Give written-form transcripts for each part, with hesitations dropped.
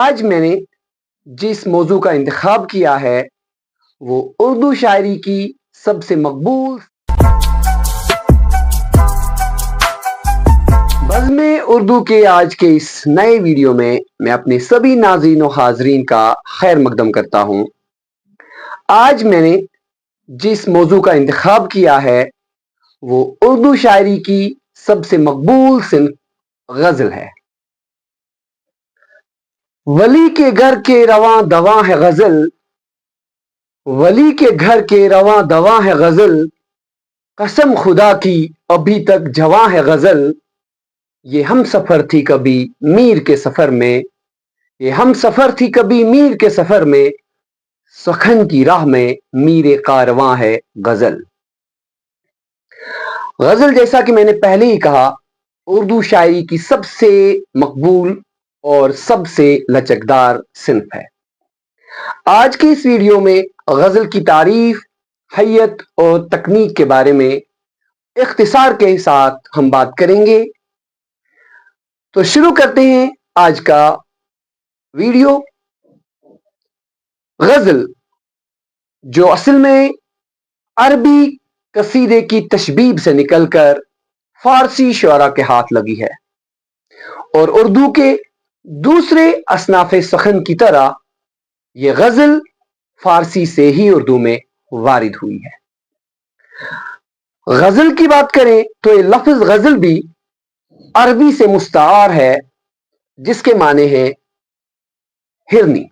आज मैंने जिस मौजू का इंतखाब किया है वो उर्दू शायरी की सबसे मकबूल बज़्म उर्दू के आज के इस नए वीडियो में मैं अपने सभी नाज़रीन और हाज़रीन का खैर मकदम करता हूँ। आज मैंने जिस मौजू का इंतखाब किया है वो उर्दू शायरी की सबसे मकबूल सिन्फ गज़ल है। वली के घर के रवां दवां है गज़ल, वली के घर के रवां दवां है गज़ल, कसम खुदा की अभी तक जवां है गज़ल। ये हम सफ़र थी कभी मीर के सफ़र में, ये हम सफ़र थी कभी मीर के सफ़र में, सखन की राह में मीर कारवां है गज़ल। गज़ल जैसा कि मैंने पहले ही कहा उर्दू शायरी की सबसे मकबूल और सबसे लचकदार सिन्फ है। आज की इस वीडियो में गज़ल की तारीफ, हैयत और तकनीक के बारे में इख्तिसार के साथ हम बात करेंगे। तो शुरू करते हैं आज का वीडियो। गज़ल जो असल में अरबी कसीदे की तशबीब से निकलकर फारसी शुअरा के हाथ लगी है और उर्दू के दूसरे असनाफ़े सखन की तरह ये गज़ल फारसी से ही उर्दू में वारिद हुई है। गज़ल की बात करें तो ये लफ्ज़ गज़ल भी अरबी से मुस्तार है जिसके माने हैं हिरनी,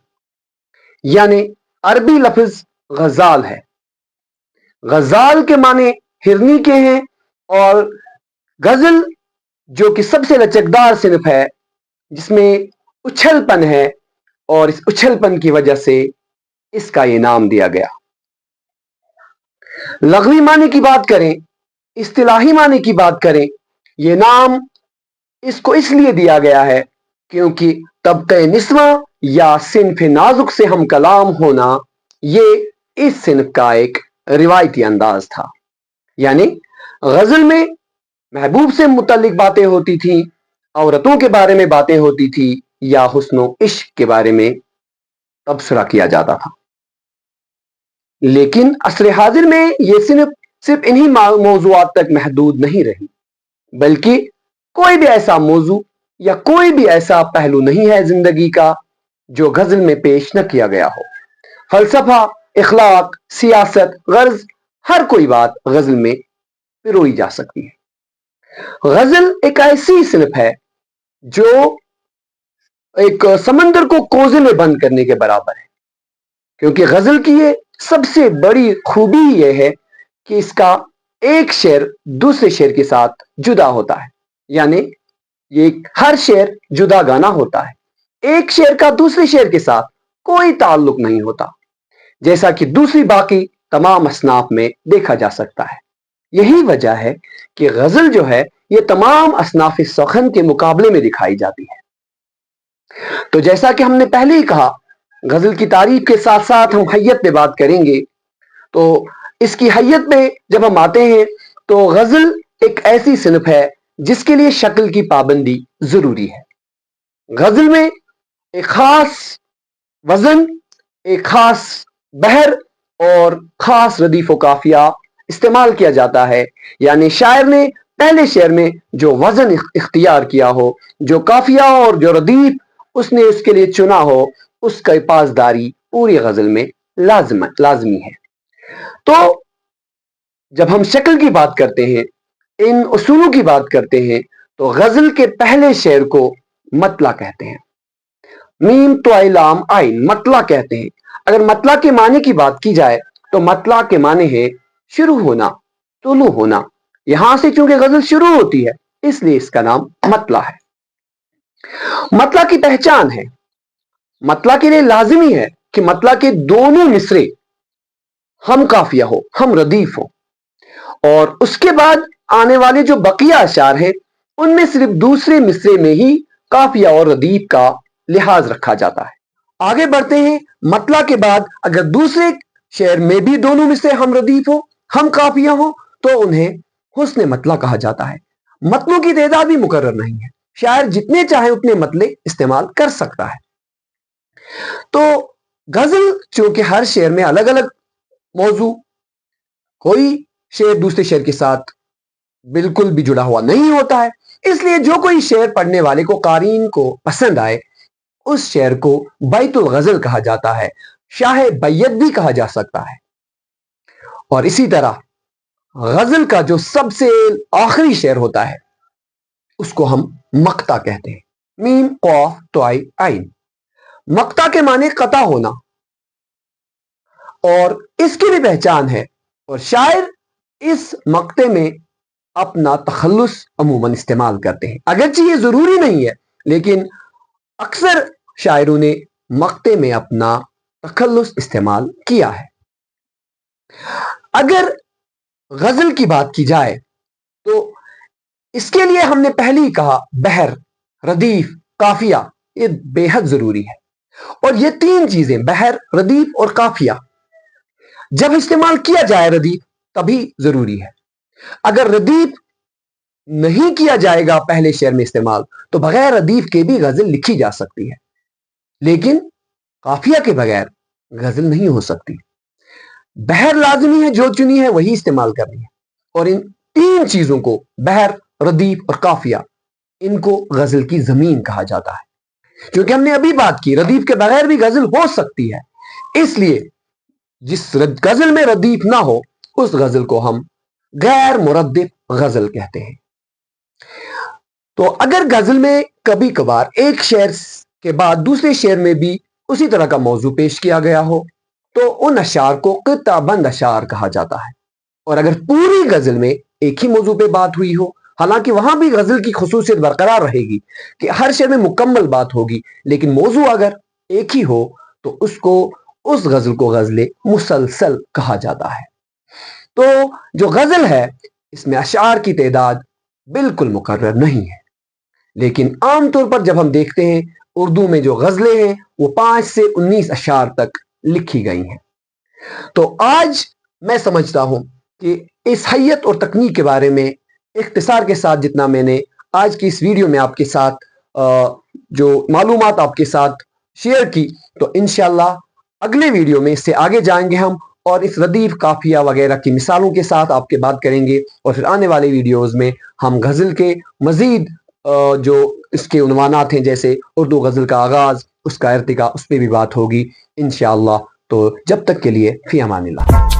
यानी अरबी लफ्ज़ गज़ाल है। गज़ाल के माने हिरनी के हैं और गज़ल जो कि सबसे लचकदार सिन्फ है जिसमें उछलपन है और इस उछलपन की वजह से इसका ये नाम दिया गया। लग़वी माने की बात करें, इस्तिलाही माने की बात करें, ये नाम इसको इसलिए दिया गया है क्योंकि तबक़े निस्वा या सिन्फ नाजुक से हम कलाम होना ये इस सिन्फ का एक रिवायती अंदाज था। यानी गज़ल में महबूब से मुतल्लिक बातें होती थी, औरतों के बारे में बातें होती थी या हुस्न इश्क के बारे में तबसरा किया जाता था। लेकिन असर हाजिर में ये सिर्फ इन्हीं मौज़ूआत तक महदूद नहीं रही, बल्कि कोई भी ऐसा मौजू या कोई भी ऐसा पहलू नहीं है जिंदगी का जो गज़ल में पेश न किया गया हो। फलसफा, इखलाक, सियासत, गर्ज, हर कोई बात गज़ल में पिरोई जा सकती है। गज़ल एक ऐसी सिन्फ है जो एक समंदर को कोज़े में बंद करने के बराबर है, क्योंकि गज़ल की ये सबसे बड़ी खूबी ये है कि इसका एक शेर दूसरे शेर के साथ जुदा होता है, यानी ये हर शेर जुदा गाना होता है। एक शेर का दूसरे शेर के साथ कोई ताल्लुक नहीं होता, जैसा कि दूसरी बाकी तमाम असनाफ में देखा जा सकता है। यही वजह है कि गज़ल जो है ये तमाम असनाफ सखन के मुकाबले में दिखाई जाती है। तो जैसा कि हमने पहले ही कहा, गज़ल की तारीफ के साथ साथ हम हैयत पे बात करेंगे। तो इसकी हैयत पे जब हम आते हैं तो गज़ल एक ऐसी सिन्फ है जिसके लिए शक्ल की पाबंदी जरूरी है। गज़ल में एक खास वजन, एक खास बहर और खास रदीफ व काफिया इस्तेमाल किया जाता है, यानी शायर ने पहले शेर में जो वजन इख्तियार किया हो, जो काफिया और जो रदीफ उसने उसके लिए चुना हो, उसका पासदारी पूरी गज़ल में लाजमी है। तो जब हम शक्ल की बात करते हैं, इन उसूलों की बात करते हैं, तो गज़ल के पहले शेर को मतला कहते हैं। मीम तो लाम आइन मतला कहते हैं। अगर मतला के माने की बात की जाए तो मतला के माने है शुरू होना, तुलू होना। यहां से चूंकि गज़ल शुरू होती है इसलिए इसका नाम मतला है। मतला की पहचान है, मतला के लिए लाजिमी है कि मतला के दोनों मिसरे हम काफिया हो, हम रदीफ हो, और उसके बाद आने वाले जो बकिया अशार है उनमें सिर्फ दूसरे मिसरे में ही काफिया और रदीफ का लिहाज रखा जाता है। आगे बढ़ते हैं। मतला के बाद अगर दूसरे शेर में भी दोनों मिसरे हम रदीफ हो, हम काफिया हो, तो उन्हें हुस्न मतला कहा जाता है। मतलों की तादाद भी मुकर्रर नहीं है, शायर जितने चाहे उतने मतले इस्तेमाल कर सकता है। تو غزل چونکہ ہر شعر میں الگ الگ موضوع، کوئی شعر دوسرے شعر کے ساتھ بالکل بھی جڑا ہوا نہیں ہوتا ہے، اس لیے جو کوئی شعر پڑھنے والے کو، قارئین کو پسند آئے، اس شعر کو بیت الغزل کہا جاتا ہے، شاہ بیت بھی کہا جا سکتا ہے۔ اور اسی طرح غزل کا جو سب سے آخری شعر ہوتا ہے اس کو ہم مقطع کہتے ہیں، میم قاف طاء عین۔ مقطع کے معنی قطع ہونا، اور اس کی بھی پہچان ہے، اور شاعر اس مقطع میں اپنا تخلص عموماً استعمال کرتے ہیں، اگرچہ یہ ضروری نہیں ہے لیکن اکثر شاعروں نے مقطع میں اپنا تخلص استعمال کیا ہے۔ اگر غزل کی بات کی جائے تو اس کے لیے ہم نے پہلے ہی کہا بحر، ردیف، قافیہ، یہ بے حد ضروری ہے، اور یہ تین چیزیں بحر، ردیف اور قافیہ جب استعمال کیا جائے ردیف تبھی ضروری ہے۔ اگر ردیف نہیں کیا جائے گا پہلے شعر میں استعمال تو بغیر ردیف کے بھی غزل لکھی جا سکتی ہے، لیکن قافیہ کے بغیر غزل نہیں ہو سکتی۔ بحر لازمی ہے، جو چنی ہے وہی استعمال کرنی ہے، اور ان تین چیزوں کو، بحر، ردیف اور قافیہ، ان کو غزل کی زمین کہا جاتا ہے۔ کیونکہ ہم نے ابھی بات کی ردیف کے بغیر بھی غزل ہو سکتی ہے، اس لیے جس غزل میں ردیف نہ ہو اس غزل کو ہم غیر مردف غزل کہتے ہیں۔ تو اگر غزل میں کبھی کبھار ایک شعر کے بعد دوسرے شعر میں بھی اسی طرح کا موضوع پیش کیا گیا ہو تو ان اشعار کو قطع بند اشعار کہا جاتا ہے، اور اگر پوری غزل میں ایک ہی موضوع پہ بات ہوئی ہو، حالانکہ وہاں بھی غزل کی خصوصیت برقرار رہے گی کہ ہر شعر میں مکمل بات ہوگی، لیکن موضوع اگر ایک ہی ہو تو اس غزل کو غزل مسلسل کہا جاتا ہے۔ تو جو غزل ہے اس میں اشعار کی تعداد بالکل مقرر نہیں ہے، لیکن عام طور پر جب ہم دیکھتے ہیں اردو میں جو غزلیں ہیں وہ 5 سے 19 اشعار تک لکھی گئی ہیں۔ تو آج میں سمجھتا ہوں کہ اس حیت اور تکنیک کے بارے میں اختصار کے ساتھ جتنا میں نے آج کی اس ویڈیو میں آپ کے ساتھ جو معلومات آپ کے ساتھ شیئر کی، تو انشاءاللہ اگلے ویڈیو میں اس سے آگے جائیں گے ہم، اور اس ردیف، قافیہ وغیرہ کی مثالوں کے ساتھ آپ کے بات کریں گے، اور پھر آنے والے ویڈیوز میں ہم غزل کے مزید جو اس کے عنوانات ہیں جیسے اردو غزل کا آغاز، اس کا ارتقاء، اس پہ بھی بات ہوگی انشاءاللہ۔ تو جب تک کے لیے فی امان اللہ۔